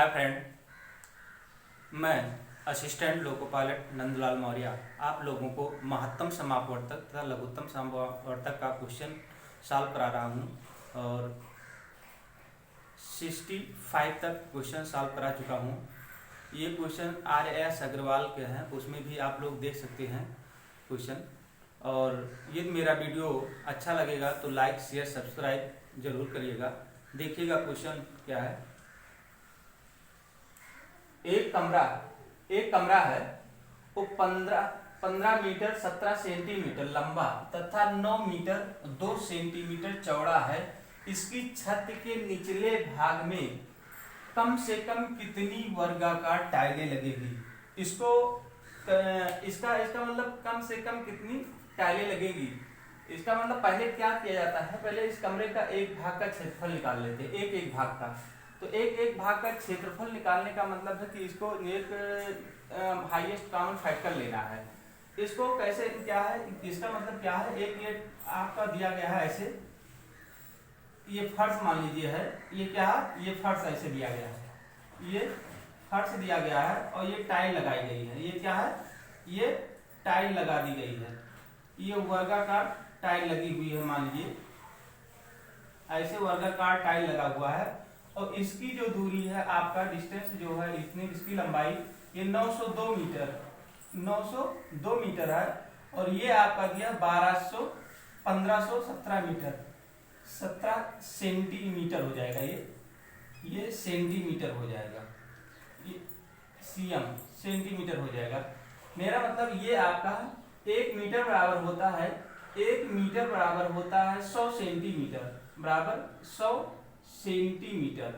Hi friend, मैं assistant loco pilot Nandlal Maurya आप लोगों को महत्तम समापवर्तक तथा लघुत्तम समापवर्तक का क्वेश्चन सॉल्व करा रहा हूँ और 65 तक क्वेश्चन सॉल्व करा चुका हूँ। ये क्वेश्चन RS अग्रवाल के हैं, उसमें भी आप लोग देख सकते हैं क्वेश्चन। और ये मेरा वीडियो अच्छा लगेगा तो लाइक शेयर सब्सक्राइब जरूर करिएगा। देखिएगा क्वेश्चन क्या है। एक कमरा है वो 15 मीटर 17 सेंटीमीटर लंबा तथा 9 मीटर 2 सेंटीमीटर चौड़ा है। इसकी छत के निचले भाग में कम से कम कितनी वर्गाकार टाइलें लगेगी। इसको इसका मतलब कम से कम कितनी टाइलें लगेगी। इसका मतलब पहले क्या किया जाता है, पहले इस कमरे का एक भाग का क्षेत्रफल निकाल लेते हैं, एक भाग का। तो एक भाग का क्षेत्रफल निकालने का मतलब है कि इसको एक हाईएस्ट कॉमन फैक्टर लेना है। इसको कैसे क्या है, इसका मतलब क्या है, एक ये आपका दिया गया है ऐसे, ये फर्श मान लीजिए है, ये क्या है, ये फर्श ऐसे दिया गया है, ये फर्श दिया गया है और ये टाइल लगाई गई है। ये क्या है, ये टाइल लगा दी गई है, ये वर्गाकार टाइल लगी हुई है। मान लीजिए ऐसे वर्गाकार टाइल लगा हुआ है और इसकी जो दूरी है, आपका डिस्टेंस जो है, इतनी इसकी लंबाई ये 902 मीटर है और ये आपका दिया 1517 मीटर 17 सेंटीमीटर हो जाएगा। ये सेंटीमीटर हो जाएगा, ये सीएम सेंटीमीटर हो जाएगा। मेरा मतलब ये आपका 1 मीटर बराबर होता है, 1 मीटर बराबर होता है 100 सेंटीमीटर बराबर 100 सेंटीमीटर।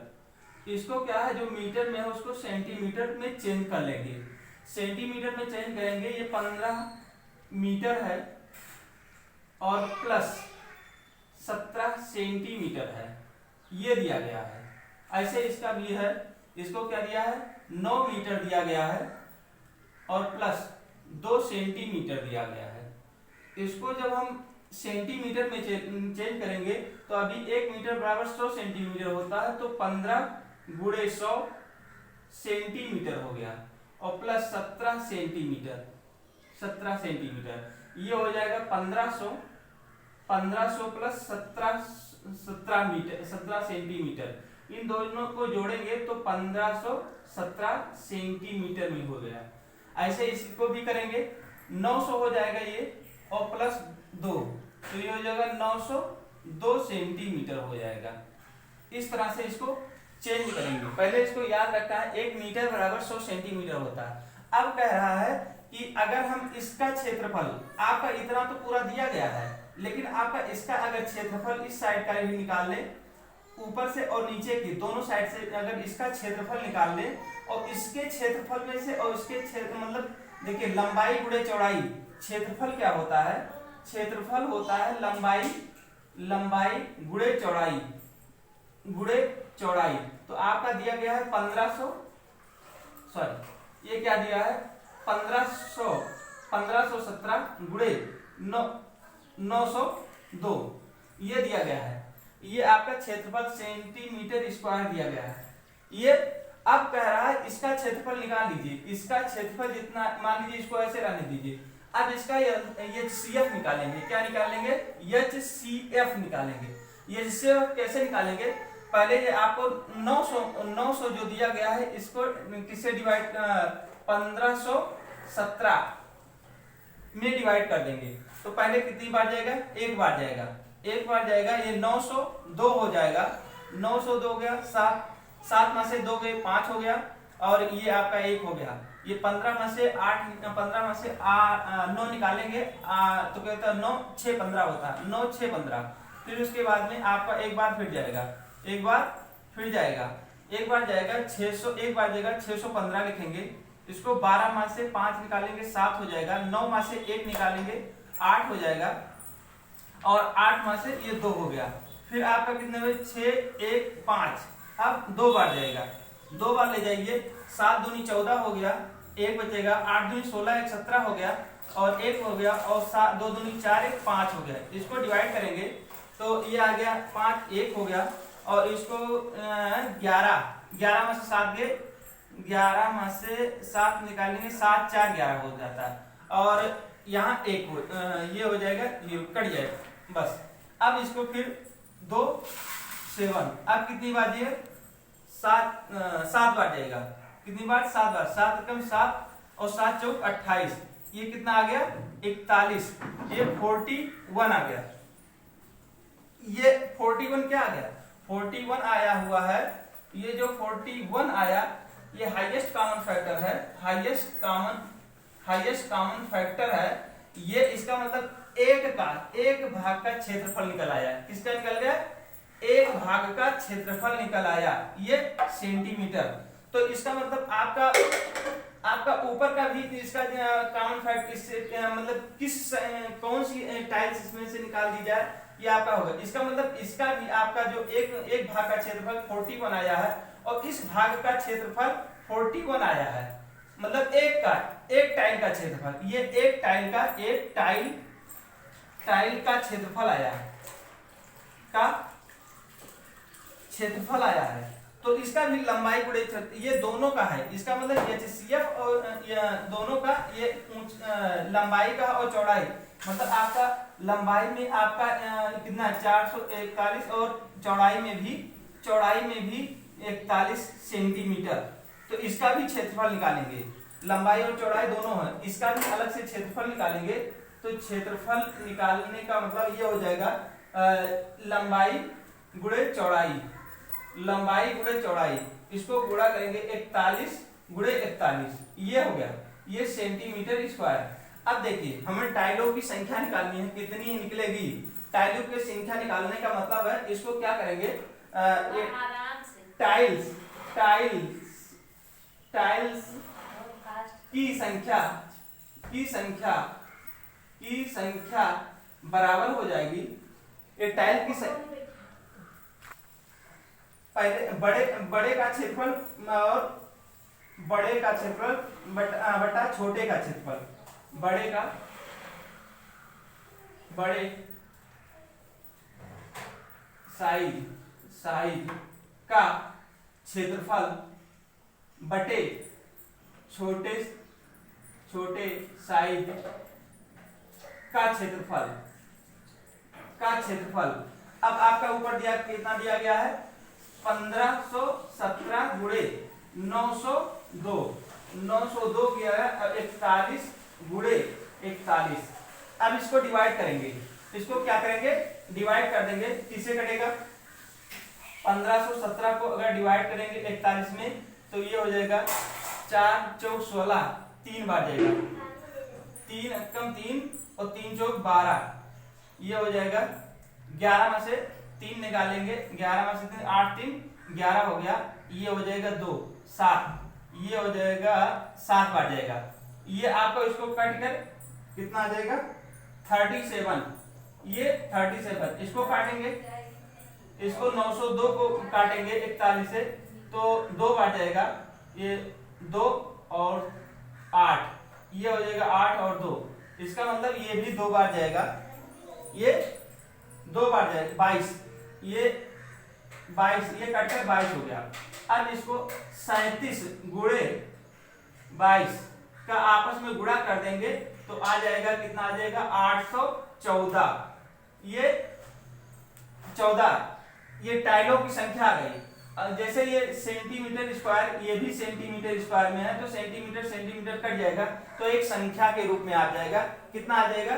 इसको क्या है, जो मीटर में है उसको सेंटीमीटर में चेंज कर लेंगे। सेंटीमीटर में चेंज करेंगे, ये 15 मीटर है और प्लस 17 सेंटीमीटर है, ये दिया गया है। ऐसे इसका भी है, इसको क्या दिया है, 9 मीटर दिया गया है और प्लस 2 सेंटीमीटर दिया गया है। इसको जब हम सेंटीमीटर में चेंज करेंगे तो अभी 1 मीटर बराबर 100 सेंटीमीटर होता है, तो 15 गुणे 100 सेंटीमीटर हो गया और प्लस 17 सेंटीमीटर ये हो जाएगा 1500 प्लस 17 सेंटीमीटर। इन दोनों को जोड़ेंगे तो 1517 सेंटीमीटर में हो गया। ऐसे इसको भी करेंगे, 900 हो जाएगा ये और प्लस 2, तो ये हो जाएगा 902 सेंटीमीटर हो जाएगा। इस तरह से इसको चेंज करेंगे। पहले इसको याद रखना है, 1 मीटर बराबर 100 सेंटीमीटर होता है। अब कह रहा है कि अगर हम इसका क्षेत्रफल, आपका इतना तो पूरा दिया गया है, लेकिन आपका इसका अगर क्षेत्रफल इस साइड का भी निकाल ले, ऊपर से और नीचे की दोनों साइड से अगर इसका क्षेत्रफल निकाल ले और इसके क्षेत्रफल में से और इसके क्षेत्र मतलब देखिए लंबाई गुणे चौड़ाई, क्षेत्रफल क्या होता है, क्षेत्रफल होता है लंबाई गुणे चौड़ाई। तो आपका दिया गया है 1517 गुणे 902 ये दिया गया है। ये आपका क्षेत्रफल सेंटीमीटर स्क्वायर दिया गया है। ये अब कह रहा है इसका क्षेत्रफल निकाल लीजिए। इसका क्षेत्रफल जितना, मान लीजिए इसको ऐसे रहने दीजिए। अब इसका HCF निकालेंगे। क्या निकालेंगे, HCF निकालेंगे। HCF कैसे निकालेंगे, पहले ये आपको 900 जो दिया गया है, इसको किससे डिवाइड, 1517 में डिवाइड कर देंगे। तो पहले कितनी बार जाएगा, एक बार जाएगा। ये 902 हो जाएगा, 902 हो गया, 7 में से 2 गए 5 हो गया और ये आपका 1 हो गया। ये 15 में से 9 निकालेंगे तो कहता है 9 6 15 होता है, 9 6 15। फिर उसके बाद में आपका एक बार फिर जाएगा 600, एक बार जाएगा 615 लिखेंगे। इसको 12 में से 5 निकालेंगे 7 हो जाएगा, 9 में से 1 निकालेंगे 8 हो जाएगा और 8 में से ये 2 हो गया। फिर आपका कितने हुए, 6 1 5। अब 2 बार जाएगा, 2 बार ले जाइए, 7 दूनी 14 हो गया, 1 बचेगा, 8 दूनी 16 1 17 हो गया और 1 हो गया और 2 दूनी 4 1 5 हो गया। इसको डिवाइड करेंगे तो ये आ गया 5 1 हो गया और इसको 11 11 में से 7 गए, 11 में से 7 निकालेंगे, 7 4 11 हो जाता है। और यहाँ एक ये हो जाएगा, ये कट जाएगा बस। अब इसको फिर 2 7, अब कितनी बार है, 7 बार जाएगा। कितनी बार, 7 बार। 7 कम 7 और 7 चौक 28, ये कितना आ गया 41, ये 41 आ गया। ये 41 क्या आ गया, 41 आया हुआ है। ये जो 41 आया ये हाईएस्ट कॉमन फैक्टर है, हाईएस्ट कॉमन फैक्टर है। ये इसका मतलब एक भाग का क्षेत्रफल निकल आया। किसका निकल गया, एक भाग का क्षेत्रफल निकल आया, ये सेंटीमीटर। तो इसका मतलब आपका ऊपर का भी इसका कॉमन फैक्टर, इससे मतलब कौन सी टाइल्स इसमें से निकाल दी जाए, ये आपका होगा। इसका मतलब इसका भी आपका जो एक भाग का क्षेत्रफल 41 आया है और इस भाग का क्षेत्रफल 41 आया है, मतलब एक टाइल का क्षेत्रफल, ये एक टाइल का क्षेत्रफल आया है, क्षेत्रफल आया है। तो इसका भी लंबाई गुणे ये दोनों का है। इसका मतलब HCF और दोनों का ये लंबाई का और चौड़ाई, मतलब आपका लंबाई में आपका कितना 441 और चौड़ाई में भी 41 सेंटीमीटर। तो इसका भी क्षेत्रफल निकालेंगे, लंबाई और चौड़ाई दोनों है, इसका भी अलग से क्षेत्रफल निकालेंगे। तो क्षेत्रफल निकालने का मतलब ये हो जाएगा लंबाई गुणे चौड़ाई, इसको गुणा करेंगे 41 गुणे 41, ये हो गया, ये सेंटीमीटर स्क्वायर। अब देखिए हमें टाइलों की संख्या निकालनी है, कितनी निकलेगी। टाइलों की संख्या निकालने का मतलब है, इसको क्या करेंगे, टाइल्स की संख्या बराबर हो जाएगी, ये टाइल की पहले बड़े का क्षेत्रफल और बटा छोटे का क्षेत्रफल, बड़े साइज का क्षेत्रफल बटे छोटे साइज का क्षेत्रफल। अब आपका ऊपर दिया कितना दिया गया है, 1517 गुणे 902 किया है, अब 41 गुणे 41। अब इसको डिवाइड करेंगे, इसको क्या करेंगे, डिवाइड कर देंगे, किससे कटेगा, 1517 को अगर डिवाइड करेंगे 41 में तो ये हो जाएगा 4 चौक 16, 3 बार जाएगा, 3 कम 3 और 3 चौक 12, ये हो जाएगा 11 में से 3 निकालेंगे, 11 में से 3 8 3 11 हो गया, ये हो जाएगा 2 7, ये हो जाएगा 7 बार जाएगा। ये आपको इसको कट कर कितना आ जाएगा 37, ये 37, इसको काटेंगे, इसको 902 को काटेंगे 41 से तो 2 बार जाएगा, ये 2 और 8, ये हो जाएगा 8 और 2, इसका मतलब ये भी 2 बार जाएगा, ये 2 बार जाएगा 22, ये 22, ये कटकर 22 हो गया। अब इसको 37 गुणे 22 का आपस में गुणा कर देंगे तो आ जाएगा, कितना आ जाएगा 814, ये 14, ये टाइलों की संख्या आ गई। जैसे ये सेंटीमीटर स्क्वायर, ये भी सेंटीमीटर स्क्वायर में है तो सेंटीमीटर कट जाएगा तो एक संख्या के रूप में आ जाएगा, कितना आ जाएगा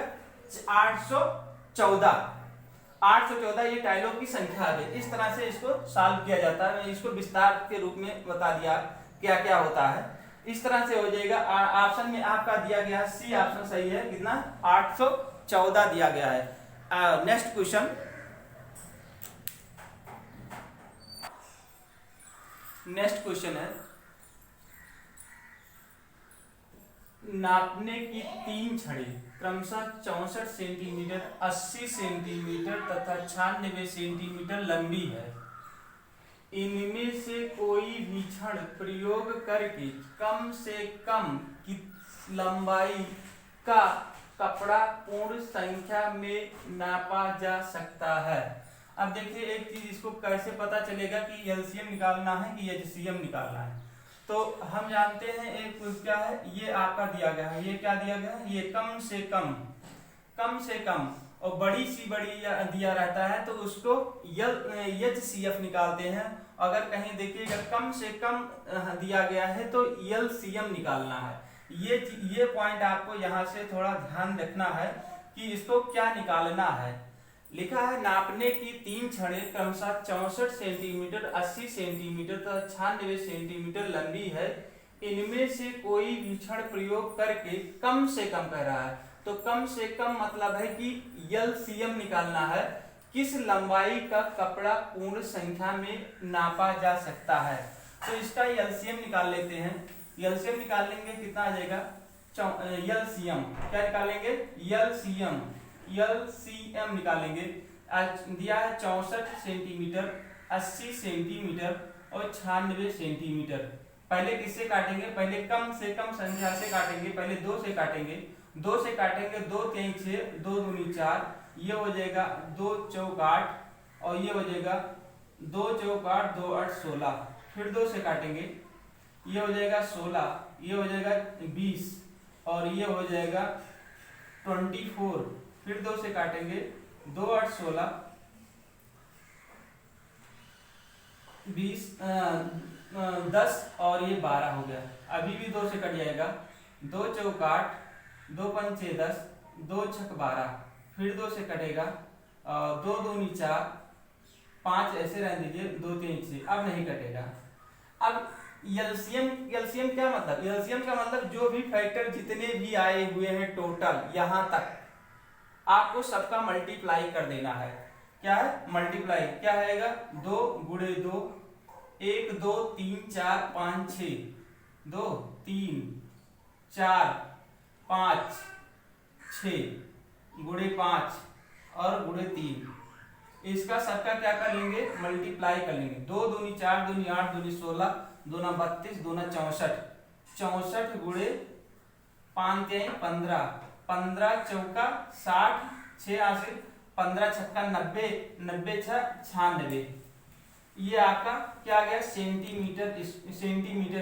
814, ये टाइलों की संख्या आ गई। इस तरह से इसको सॉल्व किया जाता है, मैं इसको विस्तार के रूप में बता दिया क्या क्या होता है। इस तरह से हो जाएगा। ऑप्शन में आपका दिया गया सी ऑप्शन सही है, कितना 814 दिया गया है। नेक्स्ट क्वेश्चन, है नापने की 3 छड़े क्रमशः 64 सेंटीमीटर, 80 सेंटीमीटर तथा 96 सेंटीमीटर लंबी है। इनमें से कोई भी छड़ प्रयोग करके कम से कम की लंबाई का कपड़ा पूर्ण संख्या में नापा जा सकता है। अब देखिए एक चीज, इसको कैसे पता चलेगा कि एलसीएम निकालना है कि एचसीएम निकालना है। तो हम जानते हैं एक क्या है, ये आपका दिया गया है, ये क्या दिया गया है, ये कम से कम और बड़ी सी बड़ी दिया रहता है तो उसको एचसीएफ निकालते हैं। अगर कहीं देखिएगा कम से कम दिया गया है तो एलसीएम निकालना है। ये पॉइंट आपको यहाँ से थोड़ा ध्यान रखना है कि इसको क्या निकालना है। लिखा है नापने की 3 छड़ें क्रमशः 64 सेंटीमीटर, 80 सेंटीमीटर तथा 96 सेंटीमीटर लंबी है। इनमें से कोई भी छड़ प्रयोग करके कम से कम कह रहा है, तो कम से कम मतलब है कि एलसीएम निकालना है, किस लंबाई का कपड़ा पूर्ण संख्या में नापा जा सकता है। तो इसका एलसीएम निकाल लेते हैं। एलसीएम निकाल लेंगे, कितना आ जाएगा, एलसीएम क्या निकालेंगे, एलसीएम निकालेंगे। दिया है 64 सेंटीमीटर, 80 सेंटीमीटर और 96 सेंटीमीटर। पहले किससे काटेंगे, पहले कम से कम संख्या से काटेंगे, पहले 2 से काटेंगे, 2 से काटेंगे, 2 3 6, 2 दूनी 4, ये हो जाएगा 2 चौक 8 और ये हो जाएगा 2 चौक 8, 2 8 16। फिर 2 से काटेंगे, ये हो जाएगा 16, ये हो जाएगा 20 और ये हो जाएगा 24। फिर 2 से काटेंगे, 2 8 16, 20 10 और ये 12 हो गया। अभी भी 2 से कट जाएगा, 2 चौक 8, 2 पंच 10, 2 छक 12। फिर 2 से कटेगा, 2 दूनी 4, 5 ऐसे रहने दीजिए, 2 3 6, अब नहीं कटेगा। अब एलसीएम क्या मतलब, एलसीएम का मतलब जो भी फैक्टर जितने भी आए हुए हैं टोटल यहां तक आपको सबका मल्टीप्लाई कर देना है। क्या है, मल्टीप्लाई क्या आएगा, 2 गुणे 2, 1 2 3 4 5 6, 2 3 4 5 6 गुणे 5 और गुणे 3, इसका सबका क्या कर लेंगे, मल्टीप्लाई कर लेंगे। 2 दूनी 4 दूनी 8 दूनी 16, 2 32, 2 64, 64 गुणे 5 15, 15 चौका 60, 6 8 15 छक्का 90, 90 6 96। ये आपका क्या आ गया, सेंटीमीटर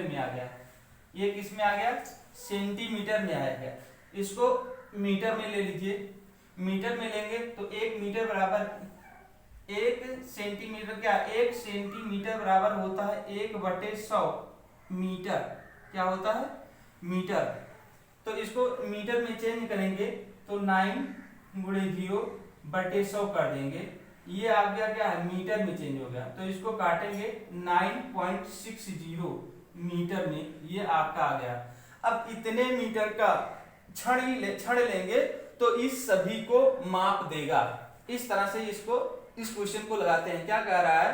में आ गया। ये किस में आ गया, सेंटीमीटर में आ गया। इसको मीटर में ले लीजिए, मीटर में लेंगे तो 1 मीटर बराबर 1 सेंटीमीटर, क्या 1 सेंटीमीटर बराबर होता है 1/100 मीटर। क्या होता है, मीटर। तो इसको मीटर में चेंज करेंगे तो 9 गुणे 0/100 कर देंगे। ये आ गया क्या है, मीटर में चेंज हो गया। तो इसको काटेंगे 9.60 मीटर में, ये आपका आ गया। अब इतने मीटर का छड़ लेंगे तो इस सभी को माप देगा। इस तरह से इस क्वेश्चन को लगाते हैं। क्या कह रहा है,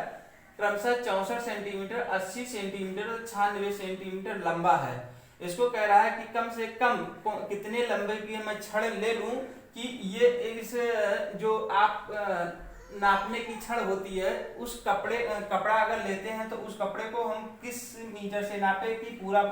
क्रमशः 64 सेंटीमीटर, 80 सेंटीमीटर और 96 सेंटीमीटर लंबा है। इसको कह रहा है कि कम से कम कितने लंबे की मैं छड़ ले लूं कि ये इस जो आप नापने की छड़ होती है उस कपड़ा अगर लेते हैं तो उस कपड़े को हम किस मीटर से नापे कि पूरा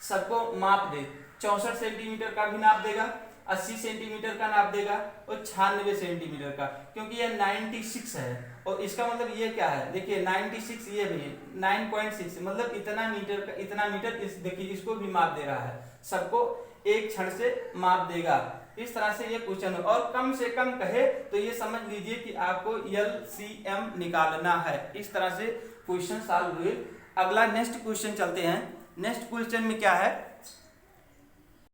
सबको माप दे। 64 सेंटीमीटर का भी नाप देगा, 80 सेंटीमीटर का नाप देगा और 96 सेंटीमीटर का, क्योंकि ये 96 है। और इसका मतलब ये क्या है, देखिए 96 ये भी है, 9.6 मतलब इतना मीटर देखिए इसको भी माप दे रहा है, सबको एक क्षण से माप देगा। इस तरह से ये क्वेश्चन है। और कम से कम कहे तो ये समझ लीजिए कि आपको एलसीएम निकालना है। इस तरह से क्वेश्चन सॉल्व हुए। अगला नेक्स्ट क्वेश्चन चलते हैं। नेक्स्ट क्वेश्चन में क्या है,